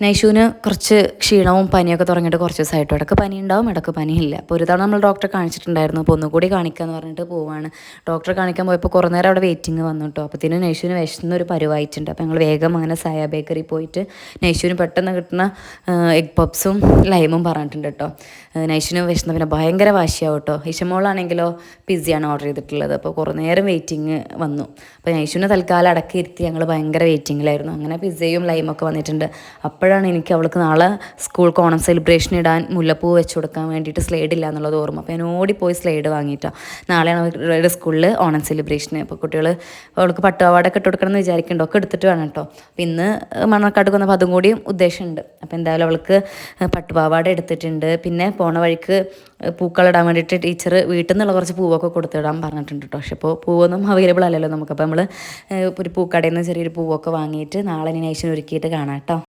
നൈഷുവിന് കുറച്ച് ക്ഷീണവും പനിയൊക്കെ തുടങ്ങിയിട്ട് കുറച്ച് ദിവസമായിട്ടും ഇടയ്ക്ക് പനി ഉണ്ടാവും, ഇടയ്ക്ക് പനിയില്ല. അപ്പോൾ ഒരു തവണ നമ്മൾ ഡോക്ടറെ കാണിച്ചിട്ടുണ്ടായിരുന്നു. അപ്പോൾ ഒന്നുകൂടി കാണിക്കാമെന്ന് പറഞ്ഞിട്ട് പോവാണ്. ഡോക്ടറെ കാണിക്കാൻ പോയപ്പോൾ കുറേ നേരം അവിടെ വെയിറ്റിംഗ് വന്നു കേട്ടോ. അപ്പോഴത്തേനും നൈഷുവിന് വിശന്നൊരു പരുവായിട്ടുണ്ട്. അപ്പോൾ ഞങ്ങൾ വേഗം അങ്ങനെ സായ ബേക്കറി പോയിട്ട് നൈഷുവിന് പെട്ടെന്ന് കിട്ടുന്ന എഗ് പപ്സും ലൈമും പറഞ്ഞിട്ടുണ്ട് കേട്ടോ. നൈഷുവിന് വിശന്ന പിന്നെ ഭയങ്കര വാശിയാവും കേട്ടോ. ഇഷമോളാണെങ്കിലോ പിസ്സയാണ് ഓർഡർ ചെയ്തിട്ടുള്ളത്. അപ്പോൾ കുറേ നേരം വെയിറ്റിംഗ് വന്നു. അപ്പോൾ നൈഷുവിനെ തൽക്കാലം അടക്കി ഇരുത്തി ഞങ്ങൾ ഭയങ്കര വെയിറ്റിങ്ങിലായിരുന്നു. അങ്ങനെ പിസ്സയും ലൈമൊക്കെ വന്നിട്ടുണ്ട്. അപ്പോഴാണ് എനിക്ക് അവൾക്ക് നാളെ സ്കൂൾക്ക് ഓണം സെലിബ്രേഷൻ ഇടാൻ മുല്ലപ്പൂ വെച്ച് കൊടുക്കാൻ വേണ്ടിയിട്ട് സ്ലൈഡ് ഇല്ല എന്നുള്ളത് ഓർമ്മ. അപ്പോൾ ഞാൻ ഓടിപ്പോയി സ്ലൈഡ് വാങ്ങിയിട്ടോ. നാളെയാണ് അവരുടെ സ്കൂളിൽ ഓണം സെലിബ്രേഷന്. അപ്പോൾ കുട്ടികൾ അവൾക്ക് പട്ടുപാവാടൊക്കെ ഇട്ട് കൊടുക്കണം എന്ന് വിചാരിക്കുന്നുണ്ട്. ഒക്കെ എടുത്തിട്ട് വേണം കേട്ടോ. അപ്പോൾ ഇന്ന് മണ്ണാർക്കാട് വന്നപ്പോൾ അതും കൂടിയും ഉദ്ദേശമുണ്ട്. അപ്പോൾ എന്തായാലും അവൾക്ക് പട്ടുപാവാട എടുത്തിട്ടുണ്ട്. പിന്നെ പോണ വഴിക്ക് പൂക്കളിടാൻ വേണ്ടിയിട്ട് ടീച്ചർ വീട്ടിൽ നിന്നുള്ള കുറച്ച് പൂവൊക്കെ കൊടുത്തിടാൻ പറഞ്ഞിട്ടുണ്ട് കേട്ടോ. പക്ഷേ ഇപ്പോൾ പൂവൊന്നും അവൈലബിൾ അല്ലല്ലോ നമുക്ക്. അപ്പോൾ നമ്മൾ ഒരു പൂക്കടയിൽ നിന്ന് ചെറിയൊരു പൂവൊക്കെ വാങ്ങിയിട്ട് നാളെ നൈഷുവിനെ ഒരുക്കിയിട്ട് കാണാം കേട്ടോ.